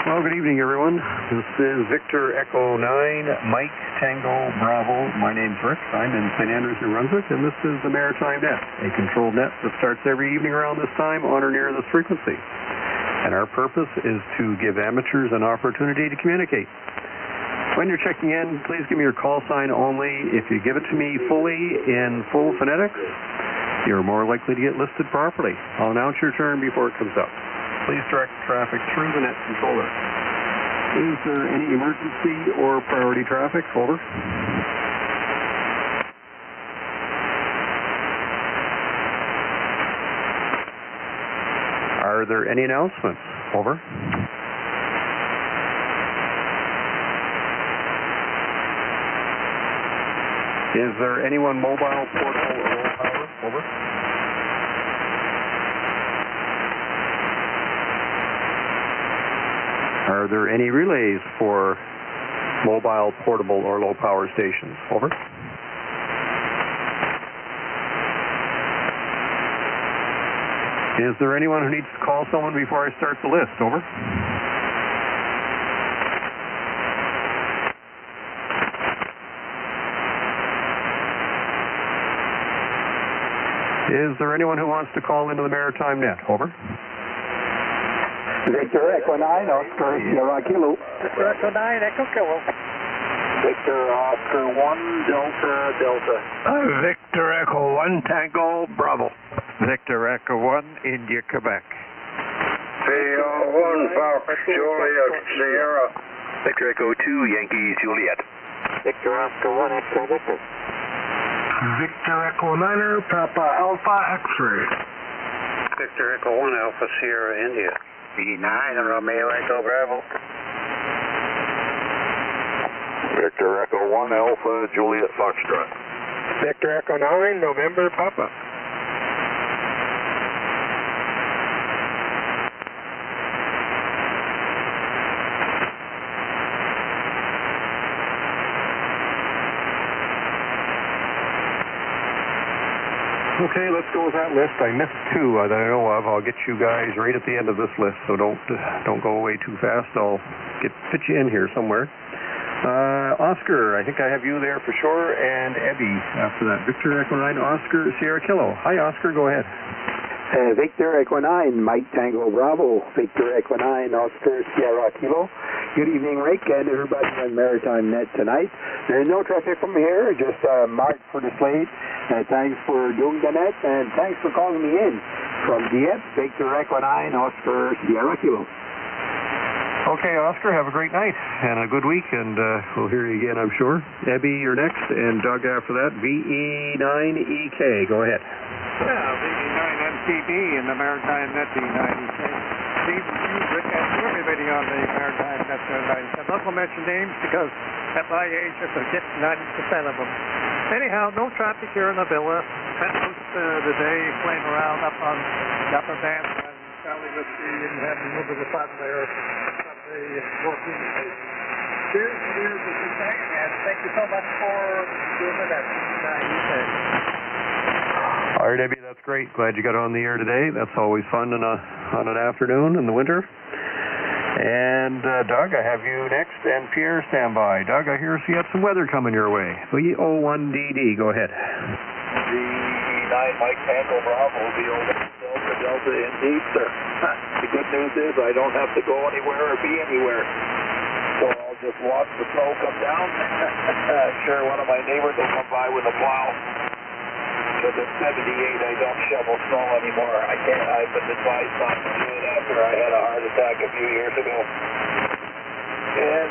Well, good evening, everyone. This is Victor Echo 9, Mike Tango Bravo. My name's Rick. I'm in St. Andrews, New Brunswick, and this is the Maritime Net, a controlled net that starts every evening around this time on or near this frequency. And our purpose is to give amateurs an opportunity to communicate. When you're checking in, please give me your call sign only. If you give it to me fully in full phonetics, you're more likely to get listed properly. I'll announce your turn before it comes up. Please direct traffic through the net controller. Is there any emergency or priority traffic? Over. Are there any announcements? Over. Is there anyone mobile, portable, or low power? Over. Are there any relays for mobile, portable, or low power stations? Over. Is there anyone who needs to call someone before I start the list? Over. Is there anyone who wants to call into the Maritime Net? Over. Victor Echo 9, Oscar Sierra Kilo. Victor Echo 9, Echo Kilo. Victor Oscar 1, Delta Delta. Victor Echo 1, Tango Bravo. Victor Echo 1, India, Quebec. VO 1, Fox Juliet Sierra. Victor Echo 2, Yankee Juliet. Victor Oscar 1, X-ray Victor. Victor Echo 9, Papa Alpha X-ray. Victor Echo 1, Alpha Sierra India. V9, Romeo Echo Bravo. Victor Echo 1, Alpha Juliet Foxtrot. Victor Echo 9, November Papa. Okay, let's go with that list. I missed two that I know of. I'll get you guys right at the end of this list, so don't go away too fast. I'll fit you in here somewhere. Oscar, I think I have you there for sure, and Ebby after that. Victor Echo 9, Oscar Sierra Kilo. Hi, Oscar, go ahead. Victor Echo 9, Mike Tango Bravo. Victor Echo 9, Oscar Sierra Kilo. Good evening, Rick, and everybody on Maritime Net tonight. There's no traffic from here, just marked for the slate. Thanks for doing the net, and thanks for calling me in. From Dieppe, Victor Echo 9, Oscar Sierra Kilo. Okay, Oscar, have a great night and a good week, and we'll hear you again, I'm sure. Ebby, you're next, and Doug after that. VE9EK, go ahead. Yeah, VE9MTB in the Maritime Net V9EK. Steve, you, Rick, and to everybody on the Maritime Net 97. I'm not going to mention names because at my age I forget 90% of them. Anyhow, no traffic here in the villa. Spent most of the day playing around up on the upper band and Charlie Whiskey and having a little bit of fun there from the working station. Cheers, this is Hank, and thank you so much for doing the net. All right, Ebby, that's great. Glad you got on the air today. That's always fun on an afternoon in the winter. And Doug, I have you next, and Pierre, stand by. Doug, I hear you have some weather coming your way. VO1DD, go ahead. V9 Mike Tango Bravo, VO1 Delta Delta indeed, sir. The good news is I don't have to go anywhere or be anywhere. So I'll just watch the snow come down. Sure, one of my neighbors will come by with a plow. Because at 78, I don't shovel snow anymore. I've been advised not to do it after I had a heart attack a few years ago. And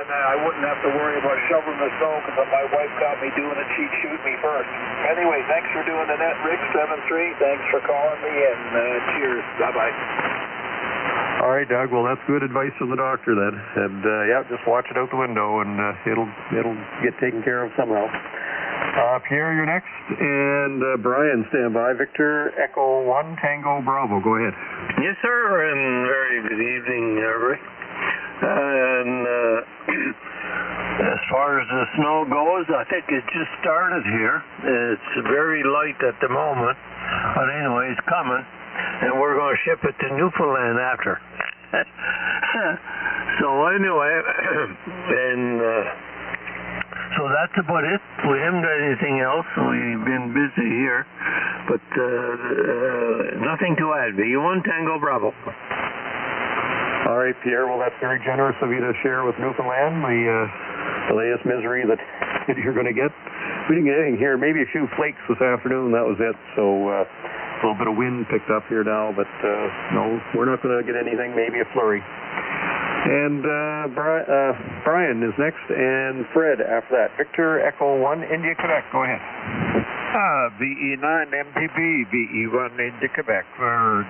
I wouldn't have to worry about shoveling the snow because if my wife caught me doing it, she'd shoot me first. Anyway, thanks for doing the net, Rick 73. Thanks for calling me, and cheers. Bye-bye. All right, Doug. Well, that's good advice from the doctor then. And yeah, just watch it out the window, and it'll get taken care of somehow. Pierre, you're next, and Brian, stand by. Victor Echo 1, Tango Bravo. Go ahead. Yes, sir, and very good evening, Rick. And as far as the snow goes, I think it just started here. It's very light at the moment, but anyway, it's coming, and we're going to ship it to Newfoundland after. So anyway, and so that's about it. We haven't got anything else. We've been busy here, but nothing to add. V1 Tango Bravo. All right, Pierre. Well, that's very generous of you to share with Newfoundland the latest misery that you're going to get. We didn't get anything here. Maybe a few flakes this afternoon. That was it. So a little bit of wind picked up here now, but no, we're not going to get anything. Maybe a flurry. And Brian is next, and Fred after that. Victor Echo 1, India, Quebec. Go ahead. VE9 MTB, VE1 India, Quebec.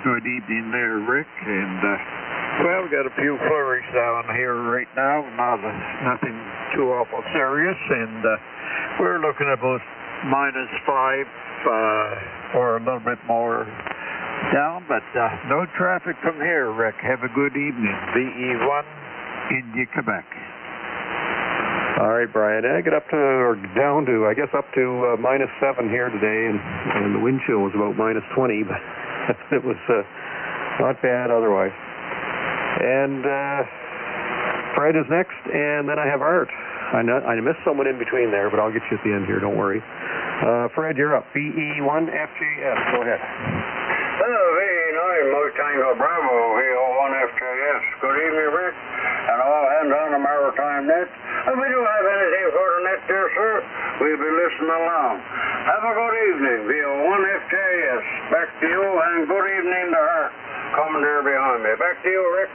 Good evening there, Rick. And, well, we got a few flurries down here right now. Nothing too awful serious. And we're looking at about -5 or a little bit more down, but no traffic from here, Rick. Have a good evening. VE1, India, Quebec. All right, Brian. I get up to, or down to, I guess up to -7 here today, and the wind chill was about -20, but it was not bad otherwise. And Fred is next, and then I have Art. I missed someone in between there, but I'll get you at the end here, don't worry. Fred, you're up. VE1 FJS. Go ahead. VE9 Mike Tango Bravo, VO1 FJS. Good evening, Rick, and all hands on the Maritime net. If we do have anything for the net there, sir, we'll be listening along. Have a good evening, VO1 FJS. Back to you, and good evening to her coming there behind me. Back to you, Rick.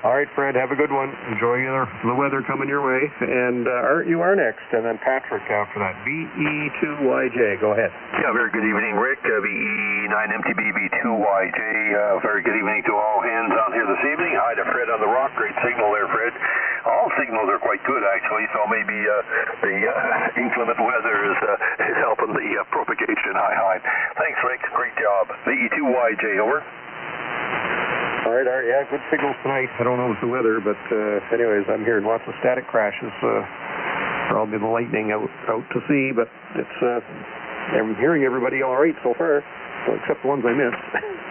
All right, Fred, have a good one. Enjoy the weather coming your way. And Art, you are next, and then Patrick after that. VE2YJ, go ahead. Yeah, very good evening, Rick. VE9MTB, V2YJ. Very good evening to all hands on here this evening. Hi to Fred on the rock. Great signal there, Fred. All signals are quite good, actually, so maybe the inclement weather is helping the propagation. Hi. Thanks, Rick. Great job. VE2YJ, over. All right, Art, yeah, good signals tonight. I don't know if it's the weather, but anyways, I'm hearing lots of static crashes. Probably the lightning out to sea, but I'm hearing everybody all right so far, except the ones I missed.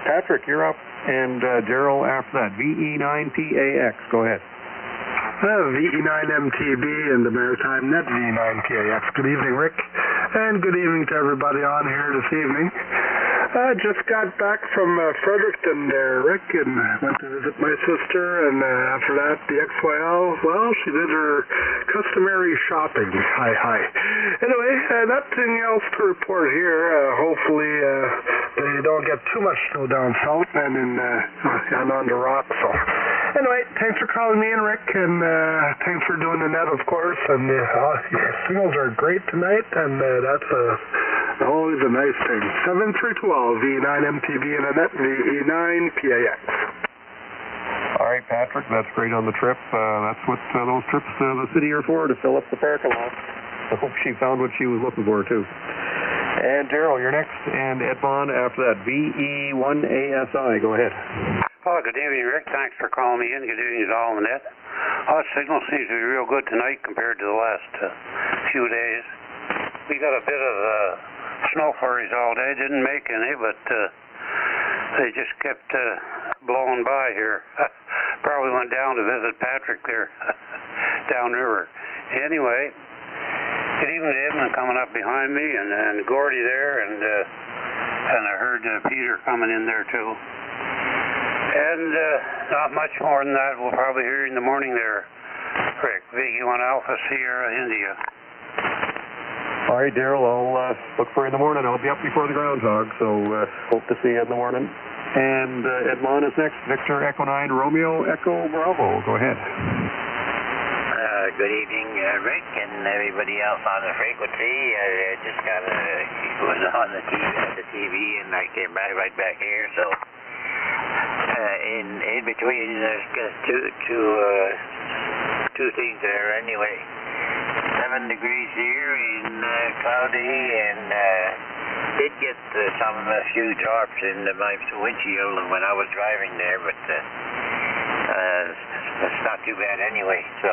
Patrick, you're up, and Daryl after that. VE9PAX, go ahead. VE9MTB and the Maritime Net VE9PAX. Good evening, Rick, and good evening to everybody on here this evening. I just got back from Fredericton there, Rick, and went to visit my sister, and after that, the XYL, well, she did her customary shopping. Hi. Anyway, nothing else to report here. Hopefully, they don't get too much snow down south and on the rock, so. Anyway, thanks for calling me in, Rick, and thanks for doing the net, of course, and your signals are great tonight, and that's always a nice thing. 7312, VE9MTB and a net, VE9PAX. All right, Patrick, that's great on the trip. That's what those trips to the city are for, to fill up the parking lot. I hope she found what she was looking for, too. And Daryl, you're next, and Edmond after that. VE1ASI, go ahead. Oh, good evening, Rick. Thanks for calling me in. Good evening to all on the net. Signal seems to be real good tonight compared to the last few days. We got a bit of snow flurries all day. Didn't make any, but they just kept blowing by here. Probably went down to visit Patrick there downriver. Anyway, good evening to Edmund coming up behind me, and Gordy there, and I heard Peter coming in there too. And not much more than that. We'll probably hear in the morning there, Rick. VE1 Alpha Sierra India. All right, Daryl, I'll look for you in the morning. I'll be up before the groundhog, so hope to see you in the morning. And Edmond is next. Victor Echo 9, Romeo Echo Bravo. Go ahead. Good evening, Rick, and everybody else on the frequency. I just was on the TV, and I came right back here, so in between, there's two things there anyway. 7 degrees here in cloudy, and did get a few drops in my windshield when I was driving there, but it's not too bad anyway. So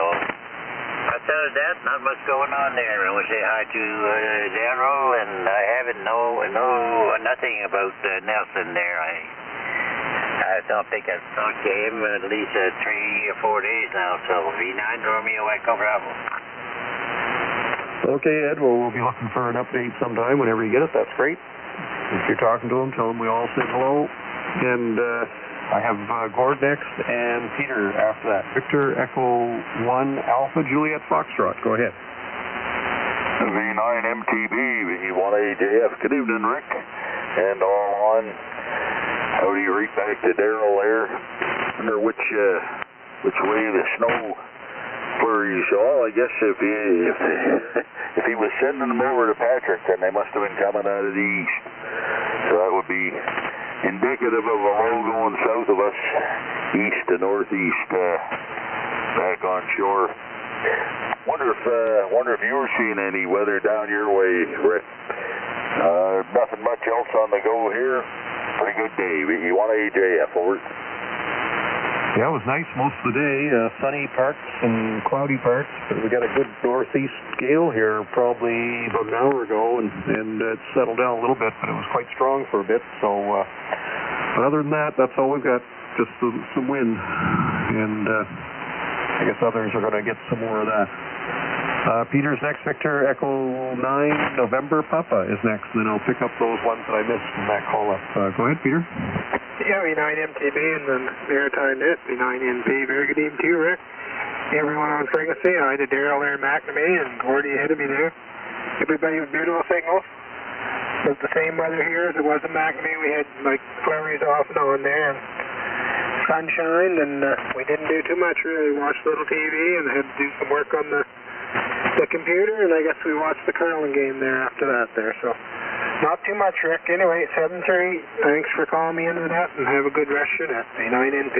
outside of that, not much going on there. I want to say hi to Daryl, and I haven't know nothing about Nelson there. I I think I've talked to him at least 3 or 4 days now. So V9 Romeo Echo Bravo. Okay, Ed, well, we'll be looking for an update sometime whenever you get it. That's great. If you're talking to him, tell him we all said hello. And I have Gord next and Peter after that. Victor Echo 1 Alpha Juliet Foxtrot. Go ahead. V9 MTB, V1AJF. Good evening, Rick. And all on. Howdy, right back to Daryl there. Wonder which way the snow flurries. Oh, I guess if he was sending them over to Patrick, then they must have been coming out of the east. So that would be indicative of a low going south of us, east to northeast, back on shore. Wonder if you were seeing any weather down your way, Rick. Nothing much else on the go here. Pretty good day. You want AJF over? Yeah, it was nice most of the day. Sunny parts and cloudy parts. But we got a good northeast gale here probably about an hour ago, and it settled down a little bit, but it was quite strong for a bit. So, but other than that, that's all we've got. Just some wind, and I guess others are going to get some more of that. Peter's next. Victor Echo 9 November Papa is next. Then I'll pick up those ones that I missed from that call-up. Go ahead, Peter. Yeah, V9 MTB and then Maritime Net, V9NP. Very good evening to you, Rick. Everyone on frequency. I did Daryl there in McNamee and Gordy ahead of me there. Everybody with beautiful signals. It was the same weather here as it was in McNamee. We had like flurries off and on there. And sunshine, and we didn't do too much really. Watched a little TV and had to do some work on the computer, and I guess we watched the curling game there after that there. So not too much, Rick. Anyway, 7-3. Thanks for calling me into that, and have a good rest of your net. V9NP.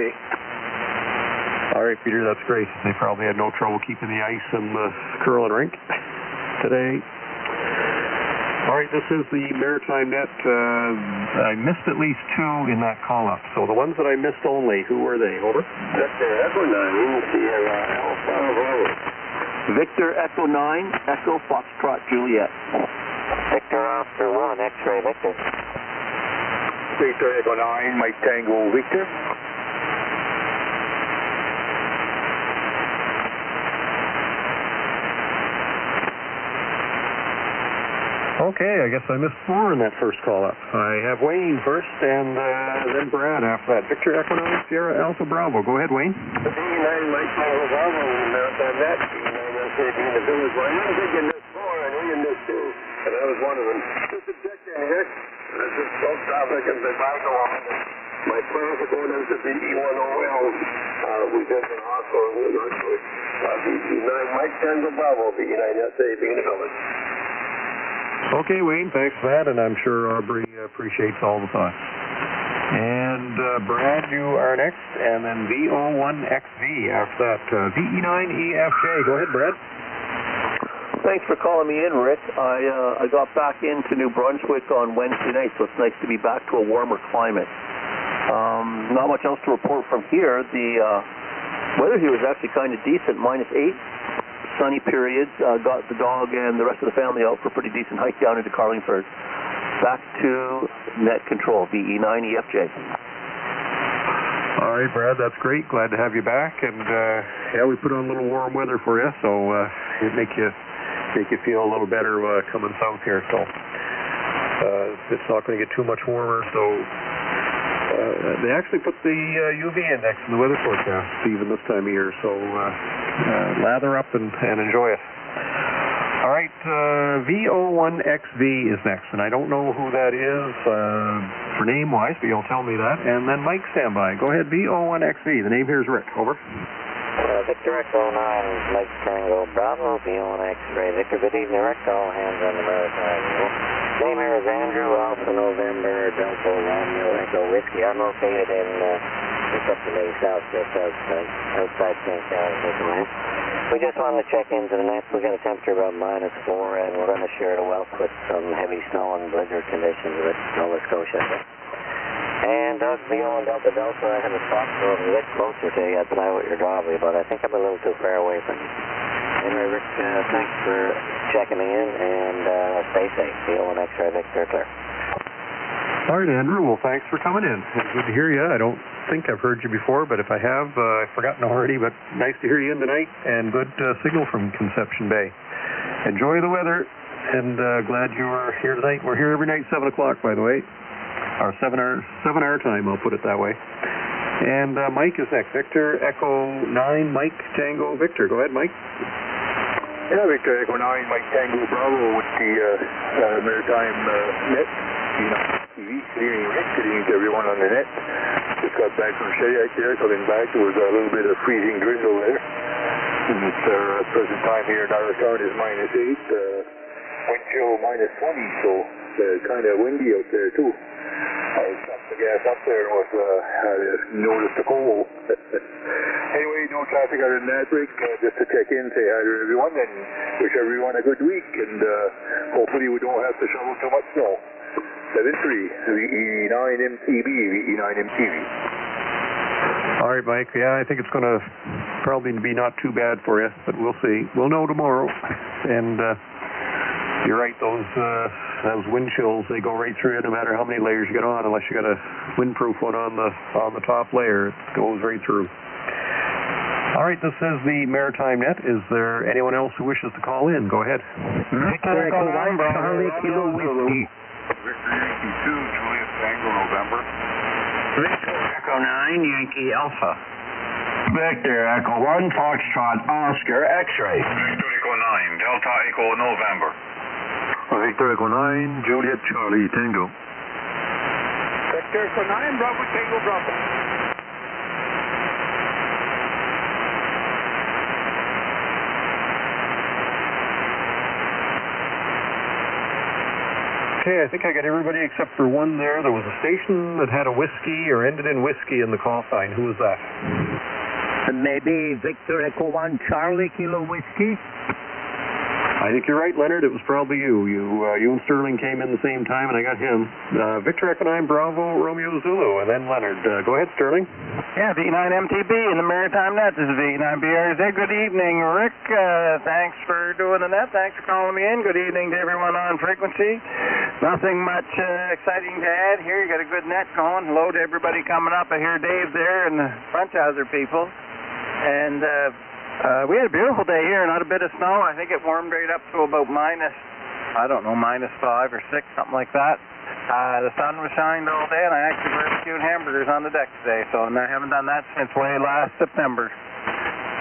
All right, Peter, that's great. They probably had no trouble keeping the ice in the curling rink today. All right, this is the Maritime Net. I missed at least 2 in that call-up. So the ones that I missed only, who were they? Over. Victor Echo 9, Sierra Alpha Bravo. Victor Echo 9, Echo Foxtrot Juliet. Victor Oscar 1, X-ray Victor. Victor Echo 9, Mike Tango Victor. Okay, I guess I missed 4 in that first call-up. I have Wayne first, and then Brad after that. Victor Echo 9, Sierra Alpha Bravo. Go ahead, Wayne. V9 Mike Tango Bravo, Maritime Net. V9 MTB in the village. Well, I didn't think you missed 4, I knew you missed 2. And that was one of them. Just a check there, Rick. That's just boat traffic and the back on. My plans are going into the E1OL. We did an hospital in New York. V9 Mike Tango Bravo, V9 SAB in the village. Okay, Wayne, thanks for that, and I'm sure Aubrey appreciates all the thoughts. And Brad, you are next, and then VO1XV after that. VE9EFJ. Go ahead, Brad. Thanks for calling me in, Rick. I got back into New Brunswick on Wednesday night, so it's nice to be back to a warmer climate. Not much else to report from here. The weather here was actually kind of decent, -8. Sunny periods. Got the dog and the rest of the family out for a pretty decent hike down into Carlingford. Back to net control, VE9EFJ. All right, Brad, that's great. Glad to have you back. And yeah, we put on a little warm weather for you, so it make you feel a little better coming south here. So it's not going to get too much warmer. So they actually put the UV index in the weather forecast even this time of year. So lather up and enjoy it. All right, VO1XV is next, and I don't know who that is for name-wise, but you'll tell me that. And then Mike, stand by. Go ahead, VO1XV. The name here is Rick. Over. Victor Echo 9, Mike Tango Bravo, V1 X-ray. Victor, good evening, Rick. All hands on the Maritime. Name here is Andrew, Alpha November, Delta Romeo Echo Whiskey. I'm located in just up the way south, just outside St. Charles, Newfoundland. We just wanted to check into the net. We got a temperature about -4, and we're going to share the Welsh with some heavy snow and blizzard conditions with Nova Scotia. And Doug, V1 Delta Delta, I have a spot for a bit closer to you tonight with your Drawley, but I think I'm a little too far away from you. Anyway, Rick, thanks for checking me in, and stay safe. V1 X-ray Victor clear. All right, Andrew. Well, thanks for coming in. It's good to hear you. I don't think I've heard you before, but if I have, I've forgotten already. But nice to hear you in tonight, and good signal from Conception Bay. Enjoy the weather, and glad you were here tonight. We're here every night, 7 o'clock, by the way. Our 7-hour time, I'll put it that way. And Mike is next. Victor Echo 9, Mike Tango Victor. Go ahead, Mike. Yeah, Victor Echo 9, Mike Tango Bravo with the Maritime Net. TV. Good evening, Rick. Good evening to everyone on the net. Just got back from Shediac there, coming back. There was a little bit of freezing drizzle there. And it's present time here in our town is -8, wind chill -20, so it's kind of windy out there too. I stopped the gas up there and noticed the cold. Anyway, no traffic other than that, Rick. Just to check in, say hi to everyone, and wish everyone a good week, and hopefully we don't have to shovel too much snow. 7-3, VE9MTB, VE9MTB. All right, Mike. Yeah, I think it's going to probably be not too bad for you, but we'll see. We'll know tomorrow. And you're right, those wind chills, they go right through you no matter how many layers you get on, unless you got a windproof one on the top layer. It goes right through. All right, this is the Maritime Net. Is there anyone else who wishes to call in? Go ahead. Victor Echo 1, Charlie Kilo Whiskey. Victor Yankee 2, Julius Tango November. Victor Echo 9, Yankee Alpha. Victor Echo 1, Foxtrot Oscar X-ray. Victor Echo 9, Delta Echo November. Victor Echo 9, Juliet Charlie Tango. Victor Echo 9, Bravo Tango Bravo. Okay, I think I got everybody except for one there. There was a station that had a whiskey or ended in whiskey in the call sign. Who was that? Maybe Victor Echo 1, Charlie Kilo Whiskey. I think you're right, Leonard. It was probably you. You and Sterling came in the same time, and I got him. Victor Echo 9, Bravo, Romeo Zulu, and then Leonard. Go ahead, Sterling. Yeah, V9MTB in the Maritime Net. This is V9BRZ. Good evening, Rick. Thanks for doing the net. Thanks for calling me in. Good evening to everyone on frequency. Nothing much exciting to add here. You got a good net going. Hello to everybody coming up. I hear Dave there and the Brunchhauser people. And we had a beautiful day here, not a bit of snow. I think it warmed right up to about -5 or 6, something like that. The sun was shining all day, and I actually barbecued hamburgers on the deck today, and I haven't done that since way last September.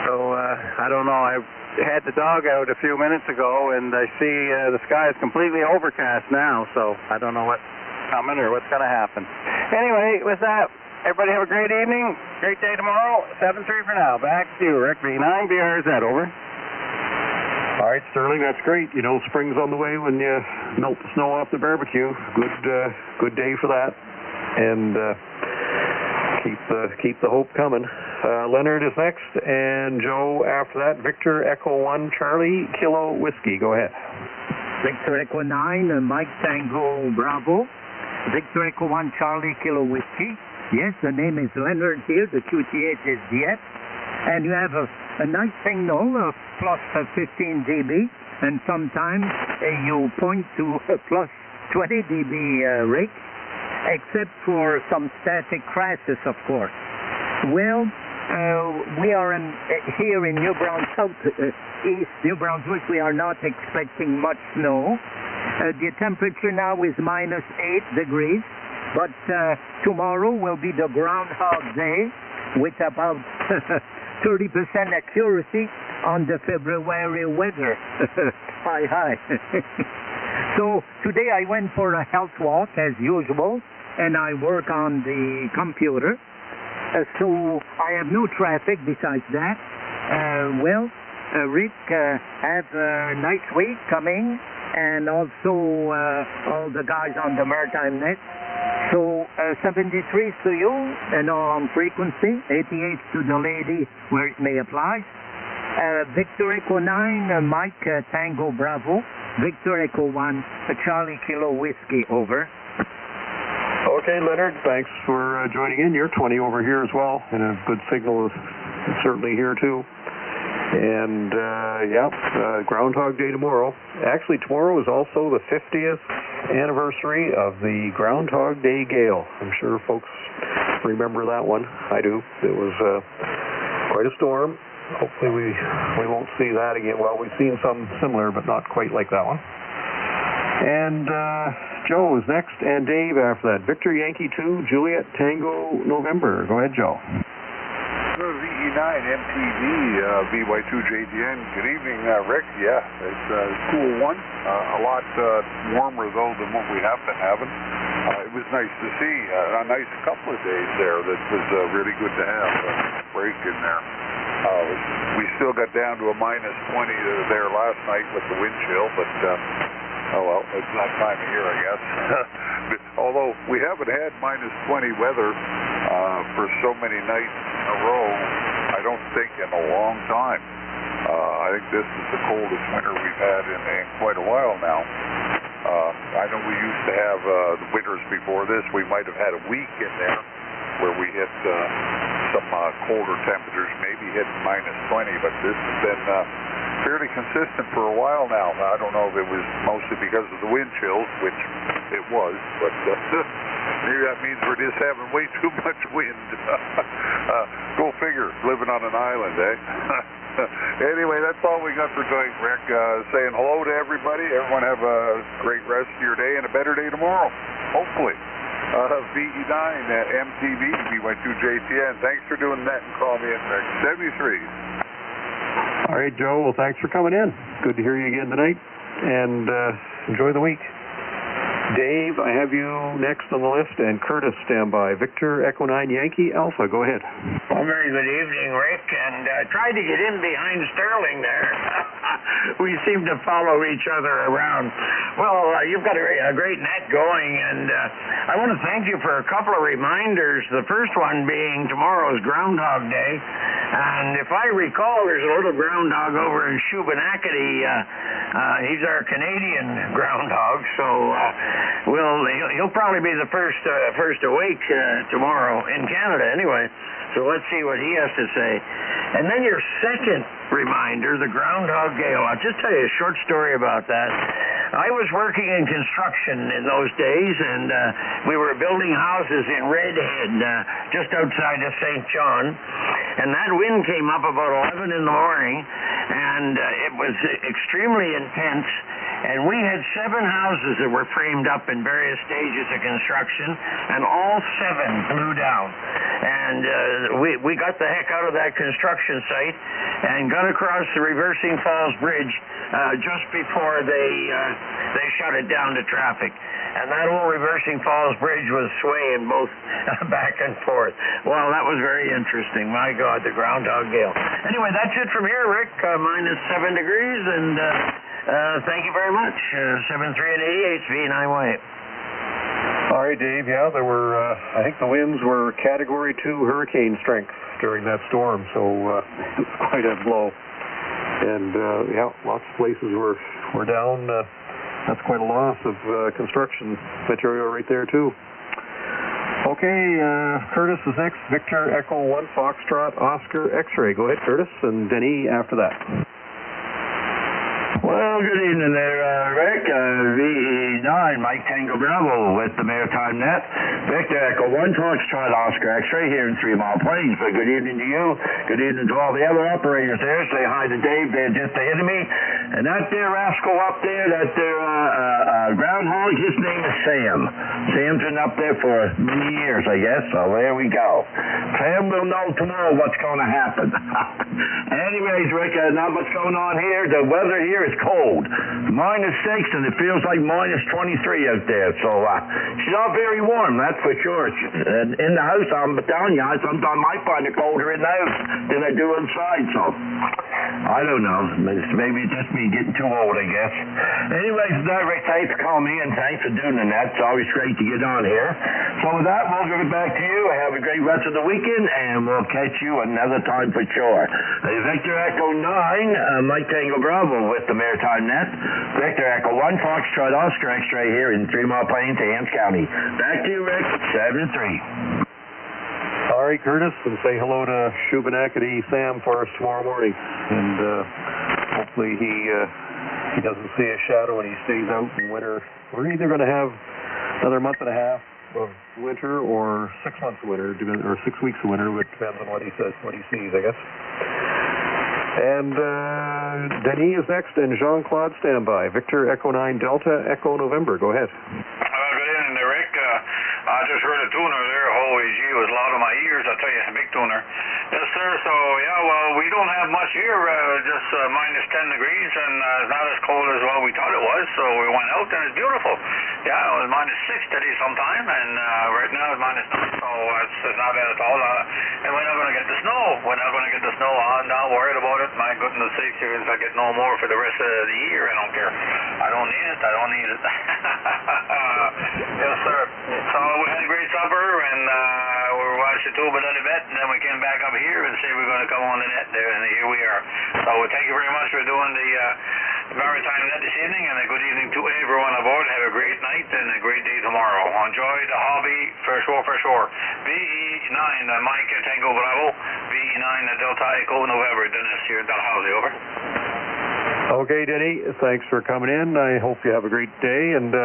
So, I don't know. I had the dog out a few minutes ago, and I see the sky is completely overcast now, so I don't know what's coming or what's going to happen. Anyway, with that, everybody have a great evening. Great day tomorrow. 7-3 for now. Back to you, Rick. V9BRZ, over. All right, Sterling, that's great. You know, spring's on the way when you melt the snow off the barbecue. Good day for that. And keep the hope coming. Leonard is next, and Joe after that. Victor Echo 1, Charlie Kilo Whiskey. Go ahead. Victor Echo 9, Mike Tango Bravo. Victor Echo 1, Charlie Kilo Whiskey. Yes, the name is Leonard here. The QTH is DF. And you have a nice signal of plus 15 dB. And sometimes you point to plus 20 dB, Rick. Except for some static crashes, of course. Well, we are here in New Brunswick, East New Brunswick. We are not expecting much snow. The temperature now is -8 degrees, but tomorrow will be the Groundhog Day with about 30% accuracy on the February weather. Hi. So today I went for a health walk as usual, and I work on the computer. So I have no traffic besides that. Rick, have a nice week coming, and also all the guys on the Maritime Net. So 73 to you, and on frequency, 88 to the lady where it may apply. Victor Echo 9, Mike Tango Bravo. Victor Echo 1, Charlie Kilo Whiskey, over. Okay, Leonard, thanks for joining in. You're 20 over here as well, and a good signal is certainly here too. And Groundhog Day tomorrow. Actually, tomorrow is also the 50th anniversary of the Groundhog Day gale. I'm sure folks remember that one. I do. It was quite a storm. Hopefully we won't see that again. Well, we've seen some similar, but not quite like that one. And Joe is next, and Dave after that. Victor Yankee 2, Juliet Tango November. Go ahead, Joe. VE9 MTV BY2JDN. Good evening, Rick. Yeah, it's a cool one. A lot warmer though than what we have been having. It was nice to see a nice couple of days there. That was really good to have a break in there. We still got down to a -20 there last night with the wind chill, but oh well, it's that time of year, I guess. Although we haven't had -20 weather for so many nights in a row, I don't think in a long time. I think this is the coldest winter we've had in quite a while now. I know we used to have the winters before this, we might have had a week in there where we hit some colder temperatures, maybe hit -20, but this has been fairly consistent for a while now. I don't know if it was mostly because of the wind chills, which it was, but maybe that means we're just having way too much wind. Go figure, living on an island, eh? Anyway, that's all we got for tonight, Rick. Saying hello to everybody. Everyone have a great rest of your day and a better day tomorrow, hopefully. VE9 MTV BY2JTN. Thanks for doing that and call me in, Rick. 73. All right, Joe. Well, thanks for coming in. Good to hear you again tonight, and enjoy the week. Dave, I have you next on the list, and Curtis, stand by. Victor Echo 9 Yankee Alpha, go ahead. Well, very good evening, Rick, and tried to get in behind Sterling there. We seem to follow each other around. Well, you've got a great net going, and I want to thank you for a couple of reminders. The first one being tomorrow's Groundhog Day, and if I recall, there's a little groundhog over in Shubenacadie. He's our Canadian groundhog, so he'll probably be the first awake tomorrow in Canada anyway. So let's see what he has to say. And then your second reminder, the Groundhog Gale. I'll just tell you a short story about that. I was working in construction in those days, and we were building houses in Redhead, just outside of St. John. And that wind came up about 11 in the morning, and it was extremely intense. And we had 7 houses that were framed up in various stages of construction, and all 7 blew down. And we got the heck out of that construction site and got across the Reversing Falls Bridge just before they shut it down to traffic. And that old Reversing Falls Bridge was swaying both back and forth. Well, that was very interesting. My God, the Groundhog Gale. Anyway, that's it from here, Rick. -7 degrees, and thank you very much. 73 and 88, V918. All right, Dave. Yeah, there were, I think the winds were Category 2 hurricane strength during that storm, so it was quite a blow. And, yeah, lots of places were down. That's quite a loss of construction material right there, too. Okay, Curtis is next. Victor Echo 1 Foxtrot Oscar X-ray. Go ahead, Curtis, and Denny after that. Well, good evening there, Rick. VE9, Mike Tango Bravo with the Maritime Net. Victor Echo 1 Foxtrot Oscar X-ray here in 3 Mile Plains. But good evening to you. Good evening to all the other operators there. Say hi to Dave there just ahead of me. And that there rascal up there, that there groundhog, his name is Sam. Sam's been up there for many years, I guess. So there we go. Sam will know tomorrow what's going to happen. Anyways, Rick, not much going on here. The weather here is cold. -6, and it feels like -23 out there. So it's not very warm, that's for sure. In the house, I'm telling you, sometimes I find it colder in the house than I do inside. So I don't know. Maybe it's just me getting too old, I guess. Anyways, Rick, thanks for calling me, and thanks for doing that. It's always great to get on here. So with that, we'll give it back to you. Have a great rest of the weekend, and we'll catch you another time for sure. Victor Echo 9, Mike Tango Bravo with the Maritime Net. Victor Echo 1 Foxtrot Oscar X-ray here in 3 Mile Plains, Hants County. Back to you, Rick. 7-3. All right, Curtis, and say hello to Shubenacadie Sam for us tomorrow morning. And hopefully he doesn't see a shadow and he stays out in winter. We're either going to have another month and a half of winter or 6 months of winter, or 6 weeks of winter. It depends on what he says, what he sees, I guess. And Denis is next, and Jean-Claude standby. Victor Echo 9 Delta Echo November. Go ahead. Good evening there, Rick. I just heard a tuner there. Holy gee, it was loud in my ears. I'll tell you, a big tuner. Yes, sir. So, yeah, well, we don't have much here. Just minus 10 degrees, and it's not as cold as what we thought it was. So we went out, and it's beautiful. Yeah, it was minus 6 today sometime, and right now it's minus 9. So it's not bad at all. And we're not going to get the snow. We're not going to get the snow. I'm not worried about it. My goodness sakes, if I get no more for the rest of the year, I don't care. I don't need it. I don't need it. Yes, sir. So we had a great supper, and we watched the tube a little bit, and then we came back up here and said we're going to come on the net there, and here we are. So thank you very much for doing the Maritime Net this evening, and a good evening to everyone aboard. Have a great night and a great day tomorrow. Enjoy the hobby for sure. VE9 Mike Tango Bravo, VE9 Delta Echo November, Dennis here in Dalhousie, over. Okay, Denny, thanks for coming in. I hope you have a great day, and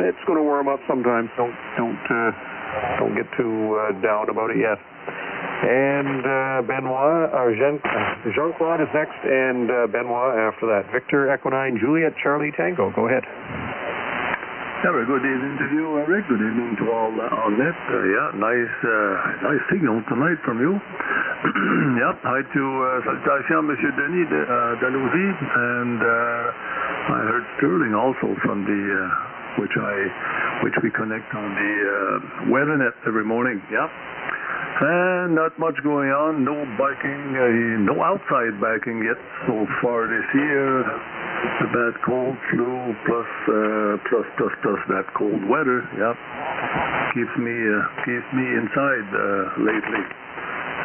it's going to warm up sometimes. Don't get too down about it yet. And Benoit, or Jean-Claude is next, and Benoit after that. Victor Echo 9 Juliet Charlie Tango. Go ahead. Yeah, very good evening to you, Rick. Good evening to all on net. Nice signal tonight from you. Yep, hi to Salutations, Monsieur Denis Dalhousie, and I heard Sterling also from the which we connect on the weather net every morning. Yep. And not much going on, no biking, no outside biking yet so far this year. The bad cold flu plus that cold weather, yep, keeps me inside lately.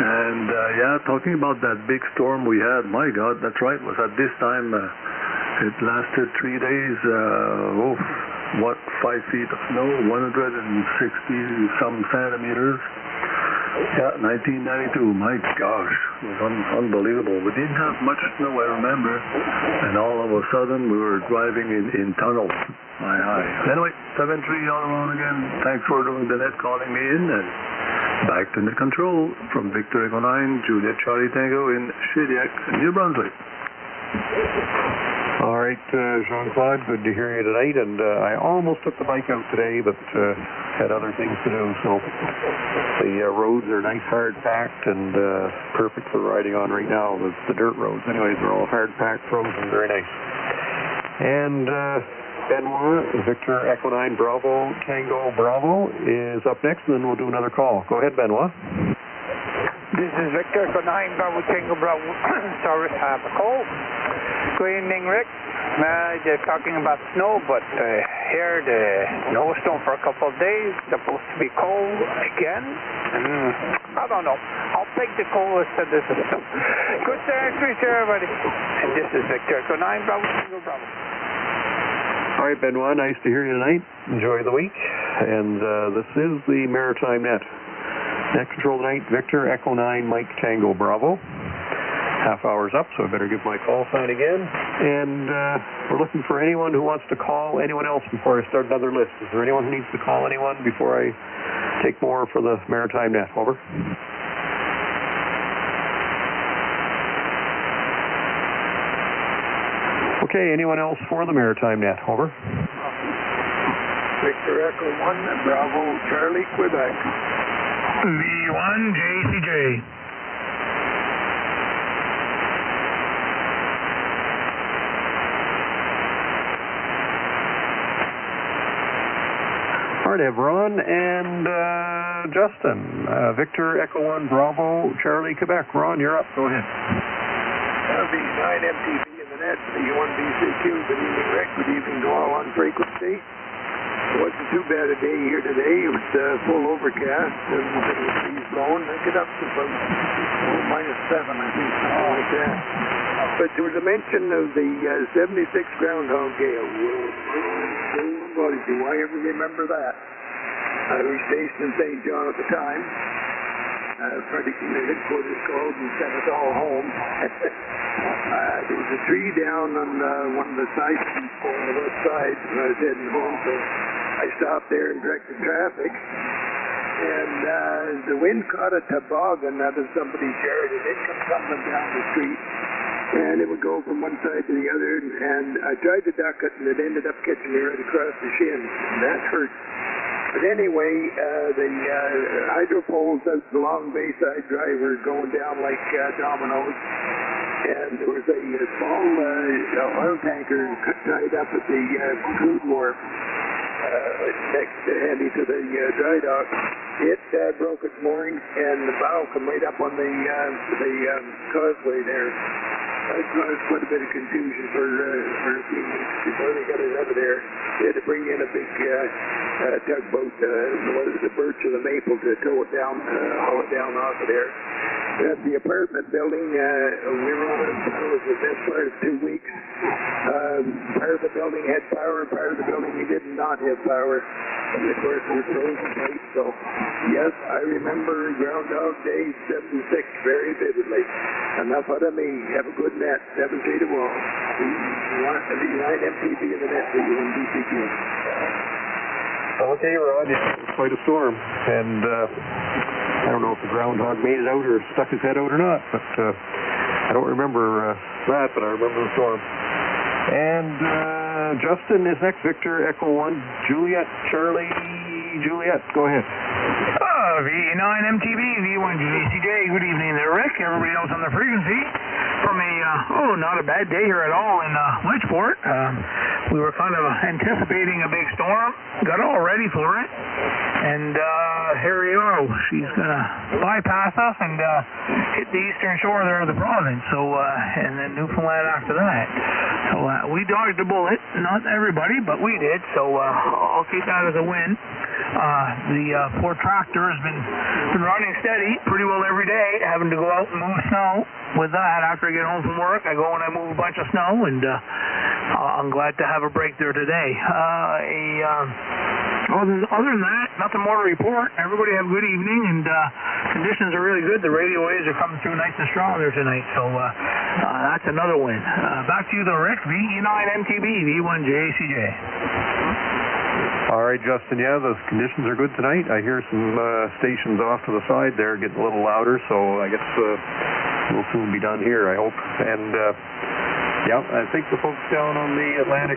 And yeah, talking about that big storm we had, my God, that's right, was at this time, it lasted 3 days, 5 feet of snow, 160 some centimeters. Yeah, 1992, my gosh, it was unbelievable. We didn't have much snow, I remember, and all of a sudden we were driving in tunnels. Anyway, 7-3 all around again. Thanks for doing the net, calling me in, and back to the control from Victor Echo 9, Juliet Charlie Tango in Shediac, New Brunswick. All right, Jean-Claude, good to hear you tonight, and I almost took the bike out today, but had other things to do, so the roads are nice, hard-packed, and perfect for riding on right now. The dirt roads, anyways, they're all hard-packed, frozen, very nice. And Benoit, Victor Echo 9 Bravo Tango Bravo is up next, and then we'll do another call. Go ahead, Benoit. This is Victor Echo 9 Bravo Tango Bravo. Sorry, I have a call. Good evening, Rick. They're talking about snow, but here the snowstorm for a couple of days. Supposed to be cold again. I don't know. I'll take the cold instead of the snow. Good Saturday to everybody. And this is Victor Echo 9 Bravo Tango Bravo. All right, Benoit, nice to hear you tonight. Enjoy the week. And this is the Maritime Net. Net control tonight, Victor Echo 9 Mike Tango Bravo. Half hour's up, so I better give my call sign again. And we're looking for anyone who wants to call anyone else before I start another list. Is there anyone who needs to call anyone before I take more for the Maritime Net? Over. Okay, anyone else for the Maritime Net? Over. Victor Echo 1 Bravo Charlie Quebec. V1 JCJ. All right, Ron and Justin. Victor Echo 1 Bravo Charlie Quebec. Ron, you're up. Go ahead. V9 MTB in the net, V1BCQ. Good evening, Rick. Good evening to all on frequency. It wasn't too bad a day here today. It was full overcast and a bit of a breeze blowing. I get up to about -7, I think, something like that. But there was a mention of the 76 groundhog gale. Boy, do I ever remember that. I was stationed in St. John at the time. Fredericton headquarters called and sent us all home. There was a tree down on one of the side streets on the west side when I was heading home, so I stopped there and directed traffic. And the wind caught a toboggan out of somebody's yard, and it come tumbling down the street. And it would go from one side to the other, and I tried to duck it, and it ended up catching me right across the shin, and that hurt. But anyway, the hydro poles out the long Bayside Drive were going down like dominoes, and there was a small oil tanker tied up at the crude wharf next handy to the dry dock. It broke its mooring, and the bow come right up on the causeway there. That caused quite a bit of confusion for a few weeks before they got it out of there. They had to bring in a big tugboat, the birch or the maple, to tow it down, haul it down off of there. At the apartment building, we were on power for the best part of 2 weeks. Part of the building had power, part of the building we did not have power. And of course, it was frozen tight, so yes, I remember Groundhog Day 76 very vividly. Enough out of me. Have a good net, 7 feet of wall. The 9 MTB in the net, the UNBCQ. Okay, Rod, it was quite a storm, and I don't know if the groundhog made it out or stuck his head out or not, but I don't remember that, but I remember the storm. And Justin is next. Victor, Echo 1, Juliet, Charlie, Juliet, go ahead. V9 MTB, V1 JCJ, good evening there, Rick, everybody else on the frequency. From not a bad day here at all in Lynchport. We were kind of anticipating a big storm, got all ready for it, and here we are. She's going to bypass us and hit the eastern shore there of the province, and then Newfoundland after that. So we dodged a bullet, not everybody, but we did, so I'll keep that as a win. The poor tractor has been running steady pretty well every day, having to go out and move snow. With that, after I get home from work, I go and I move a bunch of snow, and I'm glad to have a break there today. Other than that, nothing more to report. Everybody have a good evening, and conditions are really good. The radio waves are coming through nice and strong there tonight, so that's another win. Back to you, though, Rick. VE9 MTB, V1 JCJ. All right, Justin, yeah, the conditions are good tonight. I hear some stations off to the side there getting a little louder, so I guess we'll soon be done here, I hope. And, yeah, I think the folks down on the Atlantic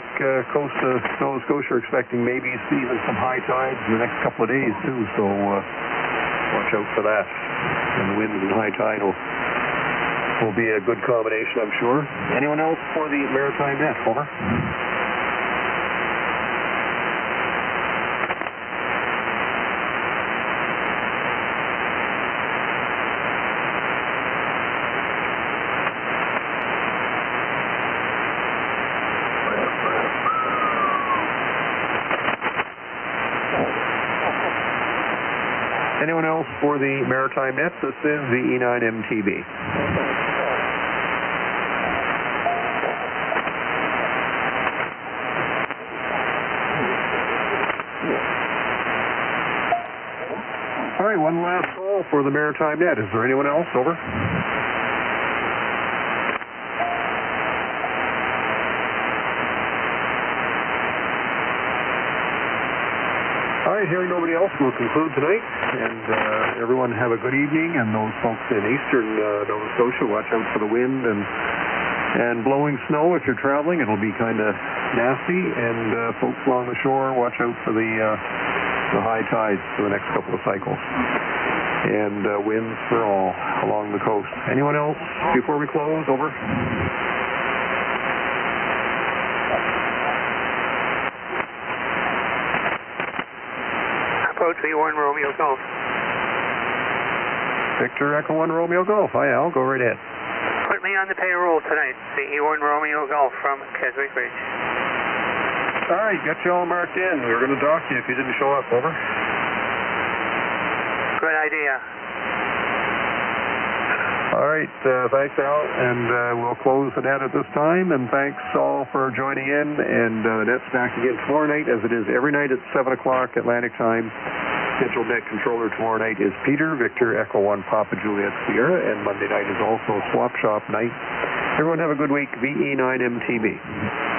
coast of Nova Scotia are expecting maybe even some high tides in the next couple of days, too, so watch out for that. And the wind and high tide will be a good combination, I'm sure. Anyone else for the Maritime Net? Over. Anyone else for the Maritime Net? This is the E9 MTB. All right, one last call for the Maritime Net. Is there anyone else? Over. All right, hearing nobody else, we'll conclude tonight. And everyone have a good evening. And those folks in eastern Nova Scotia, watch out for the wind and blowing snow if you're traveling. It'll be kind of nasty. And folks along the shore, watch out for the high tides for the next couple of cycles. And winds for all along the coast. Anyone else before we close? Over. Approach V1 Romeo Golf. Victor, Echo 1 Romeo Golf. Hi, Al. Go right ahead. Put me on the payroll tonight. V1 Romeo Golf from Keswick Ridge. All right, got you all marked in. We were going to dock you if you didn't show up. Over. Good idea. All right, thanks, Al. And we'll close the net at this time. And thanks all for joining in. And the net's back again tomorrow night, as it is every night at 7 o'clock Atlantic time. Central Net Controller tomorrow night is Peter, Victor, Echo 1, Papa Juliet, Sierra, and Monday night is also Swap Shop night. Everyone have a good week. VE9MTB.